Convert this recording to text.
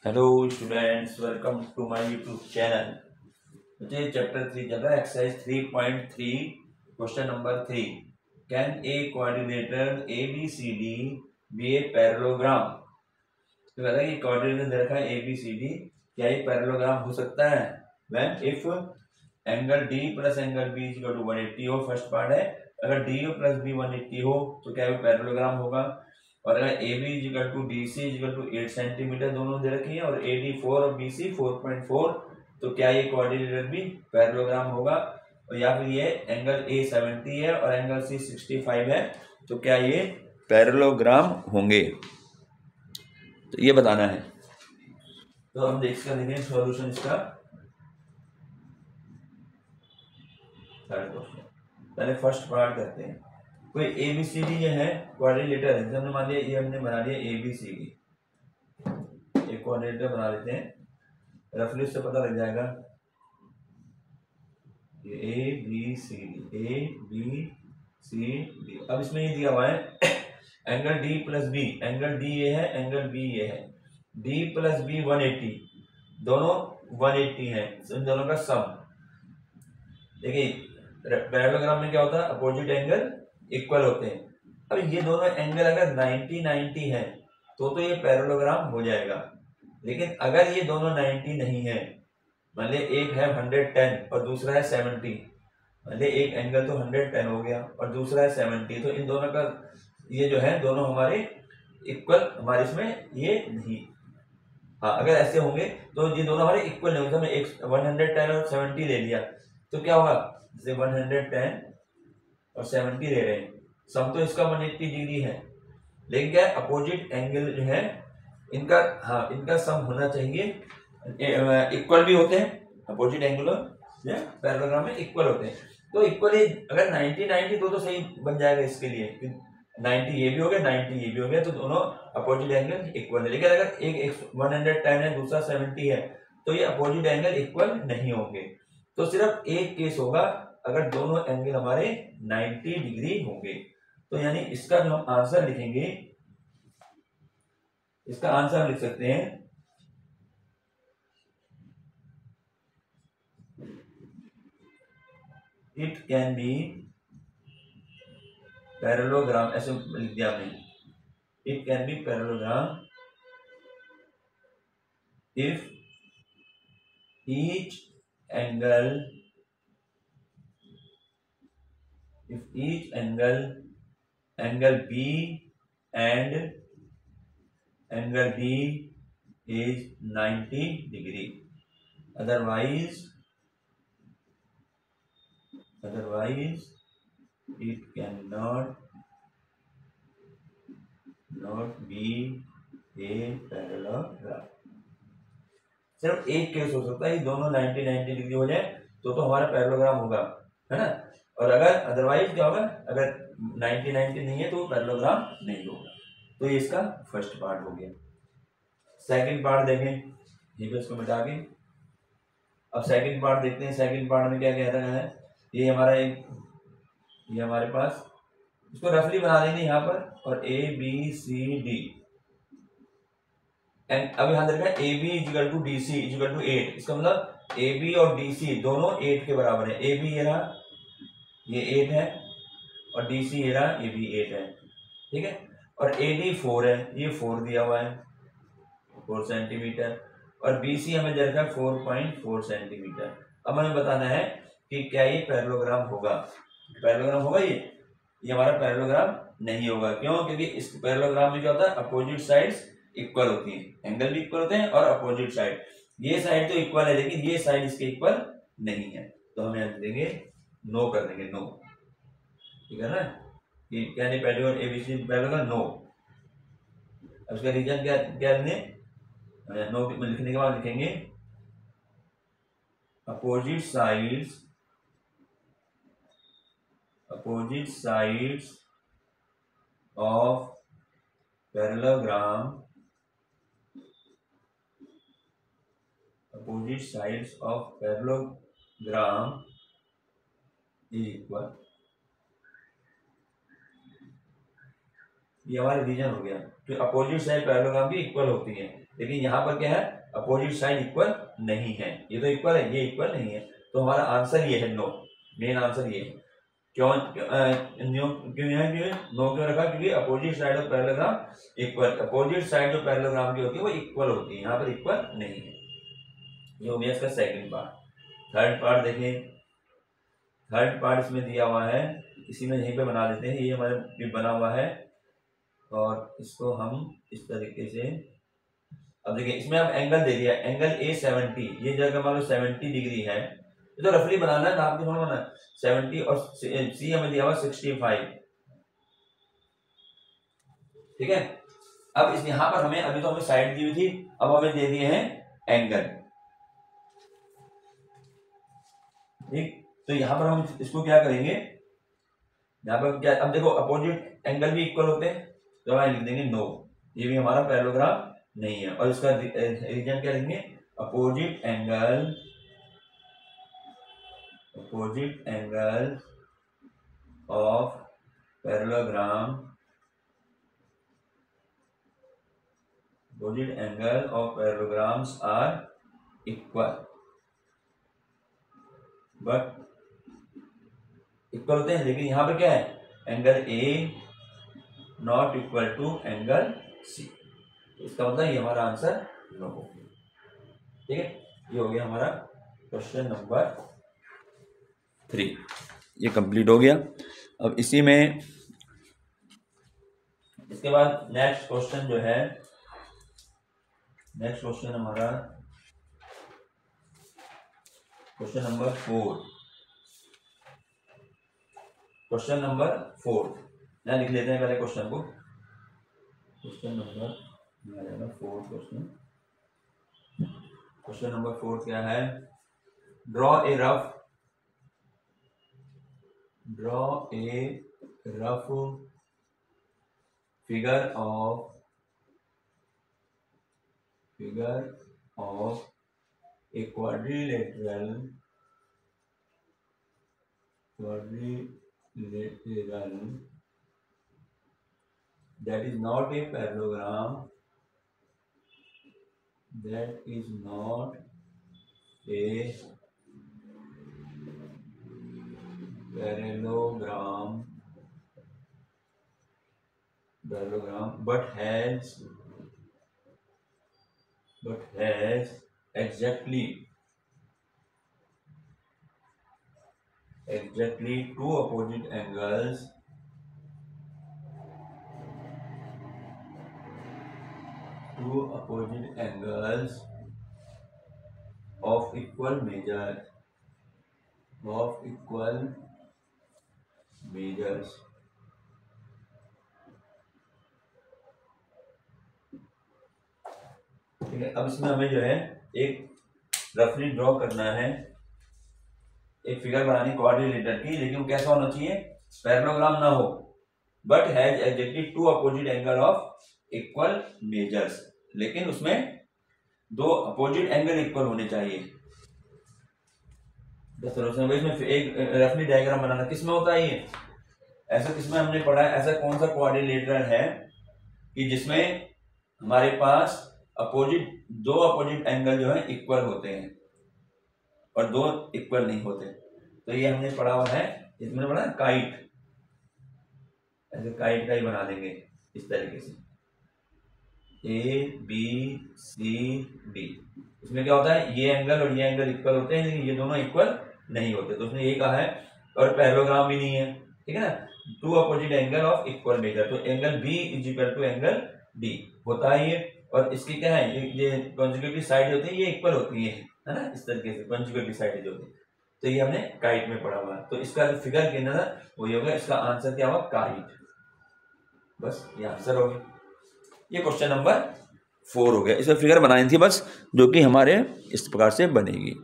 Hello students, welcome to my YouTube channel. मुझे chapter 3 चल रहा है, exercise 3.3 question number 3। Can a quadrilateral A B C D be a parallelogram. तो कहता है कि कोऑर्डिनेटर दे रखा है ए बी सी डी, क्या ये पैरेललोग्राम हो सकता है when if angle D plus angle B is equal to 180 हो। फर्स्ट पार्ट है, अगर डी प्लस बी 180 हो तो क्या वो पैरेललोग्राम होगा। और अगर A B equal to D C equal to 8 centimetre दोनों दे रखी है और ए डी 4 और बी सी 4.4, तो क्या ये कोऑर्डिनेटर भी पैरेललोग्राम होगा। और या फिर ये एंगल ए 70 है और एंगल सी 65 है, तो क्या ये पैरेललोग्राम होंगे, तो ये बताना है। तो हम देखें सॉल्यूशन इसका। थर्ड क्वेश्चन, पहले फर्स्ट पार्ट करते हैं। कोई ए बी सी डी ये है क्वाड्रिलेटर है, हमने मान लिया ये हमने बना लिया ए बी सी डी, एक क्वाड्रिलेटर बना लेते हैं, रफली से पता लग जाएगा। A B C D. अब इसमें ये दिया हुआ है angle D plus B, angle D ये है, एंगल बी ये है। डी प्लस बी 180, दोनों 180 है, इन दोनों का सम। देखिए पैरेललोग्राम में क्या होता है, अपोजिट एंगल इक्वल होते हैं। अब ये दोनों एंगल अगर 90-90 है तो ये पैरेललोग्राम हो जाएगा। लेकिन अगर ये दोनों 90 नहीं है, मान लिया एक है 110 और दूसरा है 70, मान लिया एक एंगल तो 110 हो गया और दूसरा है 70, तो इन दोनों का ये जो है दोनों हमारे इक्वल, हमारे इसमें ये नहीं। हाँ, अगर ऐसे होंगे तो ये दोनों हमारे इक्वल नहीं होंगे। हमने एक 110 और 70 ले लिया तो क्या होगा, जैसे 110 और 70 ले रहे हैं, सम तो इसका 180 डिग्री है, लेकिन क्या अपोजिट एंगल जो है इनका, हाँ इनका सम होना चाहिए, इक्वल भी होते हैं। अपोजिट एंगल पैरेललोग्राम में इक्वल होते हैं, तो इक्वली अगर 90-90 तो सही बन जाएगा इसके लिए। 90 ये भी हो गया, 90 ये भी हो गया, तो दोनों अपोजिट एंगल इक्वल है। लेकिन अगर एक 110 है दूसरा 70 है तो ये अपोजिट एंगल इक्वल नहीं होंगे। तो सिर्फ एक केस होगा अगर दोनों एंगल हमारे 90 डिग्री होंगे। तो यानी इसका जो हम आंसर लिखेंगे, इसका आंसर हम लिख सकते हैं इट कैन बी पैरेललोग्राम, ऐसे लिख दिया हमने, it can be parallelogram if each angle angle B and angle D is 90 degree, otherwise it cannot be a parallelogram। सिर्फ एक केस हो सकता है, दोनों 90-90 डिग्री हो जाए तो हमारा पैरेललोग्राम होगा, है ना। और अगर अदरवाइज क्या होगा, अगर 90-90 नहीं है तो पैरेललोग्राम नहीं होगा। तो ये इसका फर्स्ट पार्ट हो गया। सेकंड पार्ट देखें, ये भी इसको मिटा के अब सेकंड पार्ट देखते हैं। सेकंड पार्ट में क्या कह रहा है, ये हमारा ये हमारे पास, इसको रफली बना देंगे यहाँ पर, और ए बी सी डी, अब यहां देखा A B equal to D C equal to 8, इसका मतलब ए बी और डी सी दोनों 8 के बराबर है। ए बी ये रहा, ये 8 है, और डी सी ये रहा, ये भी 8 है, ठीक है। और ए डी 4 है, ये 4 दिया हुआ है 4 सेंटीमीटर, और बी सी हमें दे रखा है 4.4 सेंटीमीटर। अब हमें बताना है कि क्या ये पैरेललोग्राम होगा। पैरेललोग्राम होगा ये हमारा पैरेललोग्राम नहीं होगा। क्यों? क्योंकि इस पैरेललोग्राम में क्या होता है, अपोजिट साइड्स इक्वल होती है, एंगल भी इक्वल होते हैं और अपोजिट साइड, ये साइड तो इक्वल है लेकिन ये साइड इसके इक्वल नहीं है, तो हम यहाँ देंगे नो, कर देंगे नो, ठीक है ना। कि क्या नहीं पैरेलल एबीसी पैरेलल नो। अब उसका रीजन क्या क्या नो लिखने के बाद लिखेंगे opposite sides of parallelogram, opposite sides of parallelogram is equal। ये हमारा रीजन हो गया कि अपोजिट साइड पैरेललोग्राम की इक्वल होती है। लेकिन यहाँ पर क्या है, अपोजिट साइड इक्वल नहीं है। ये तो इक्वल है, ये इक्वल नहीं है, तो हमारा आंसर ये है नो। मेन आंसर ये है। क्यों क्यों है कि नो क्यों रखा, क्योंकि opposite side of parallelogram equal, opposite side जो पैरेललोग्राम की होती है वो इक्वल होती है, यहाँ पर इक्वल नहीं है। ये हो गया इसका सेकंड पार्ट। थर्ड पार्ट देखिए, थर्ड पार्ट इसमें दिया हुआ है, इसी में यहीं पे बना देते हैं। ये हमारे बना हुआ है और इसको हम इस तरीके से, अब देखिए इसमें अब एंगल दे दिया, एंगल ए 70, ये जगह मान लो 70 डिग्री है, ये तो रफली बनाना है, नाप के थोड़ा बनाना 70, और सी हमें दिया हुआ 65, ठीक है। अब इस यहाँ पर हमें, अभी तो हमें साइड दी हुई थी, अब हमें दे दिए हैं एंगल, ठीक। तो यहाँ पर हम इसको क्या करेंगे, यहाँ पर क्या, अब देखो अपोजिट एंगल भी इक्वल होते हैं, तो हम लिख देंगे नो, ये भी हमारा पैरेललोग्राम नहीं है। और इसका रीजन क्या लिखेंगे, opposite angle of parallelogram, opposite angle of parallelograms are equal, but equal होते हैं, लेकिन यहाँ पर क्या है, angle A not equal to angle C. इसका मतलब ये हमारा आंसर नो हो गया, ठीक है। ये हो गया हमारा क्वेश्चन नंबर 3, ये कंप्लीट हो गया। अब इसी में इसके बाद नेक्स्ट क्वेश्चन जो है, नेक्स्ट क्वेश्चन हमारा क्वेश्चन नंबर 4, क्वेश्चन नंबर 4 यहाँ लिख लेते हैं पहले क्वेश्चन को। क्वेश्चन नंबर 4, क्वेश्चन नंबर 4 क्या है, draw a rough figure of a quadrilateral that is not a parallelogram, but has exactly two opposite angles of equal measures, ठीक है। अब इसमें हमें जो है एक रफली ड्रॉ करना है, एक फिगर बनानी क्वाड्रिलेटरल की, लेकिन वो कैसा होना चाहिए, पैरेललोग्राम ना हो, but has exactly two opposite angle of equal measures, लेकिन उसमें दो अपोजिट एंगल इक्वल होने चाहिए। इसमें एक रफली डायग्राम बनाना किसमें होता है, ये ऐसा किसमें हमने पढ़ा है, ऐसा कौन सा क्वाड्रिलेटरल है कि जिसमें हमारे पास दो अपोजिट एंगल जो है इक्वल होते हैं और दो इक्वल नहीं होते। तो ये हमने पढ़ा हुआ है, इसमें पढ़ा काइट, ऐसे काइट का ही बना देंगे इस तरीके से, ABCD। इसमें क्या होता है, ये एंगल और ये एंगल इक्वल होते हैं, लेकिन ये दोनों इक्वल नहीं होते। तो उसने ये कहा है, और पैरेललोग्राम भी नहीं है, ठीक है ना, to opposite angle of equal measure, तो angle B is equal to angle D होता है ये। और इसकी क्या है, ये कॉन्जुगेटिव साइड होती है, ये इक्वल होती है ना, इस तरीके से कॉन्जुगेटिव साइड जो होती है। तो ये हमने काइट में पढ़ा हुआ है। तो इसका जो फिगर गिनना था वो ये होगा, इसका आंसर क्या होगा, काइट। बस ये आंसर हो गया। ये क्वेश्चन नंबर 4 हो गया। इसमें फिगर बनानी थी बस, जो कि हमारे इस प्रकार से बनेगी।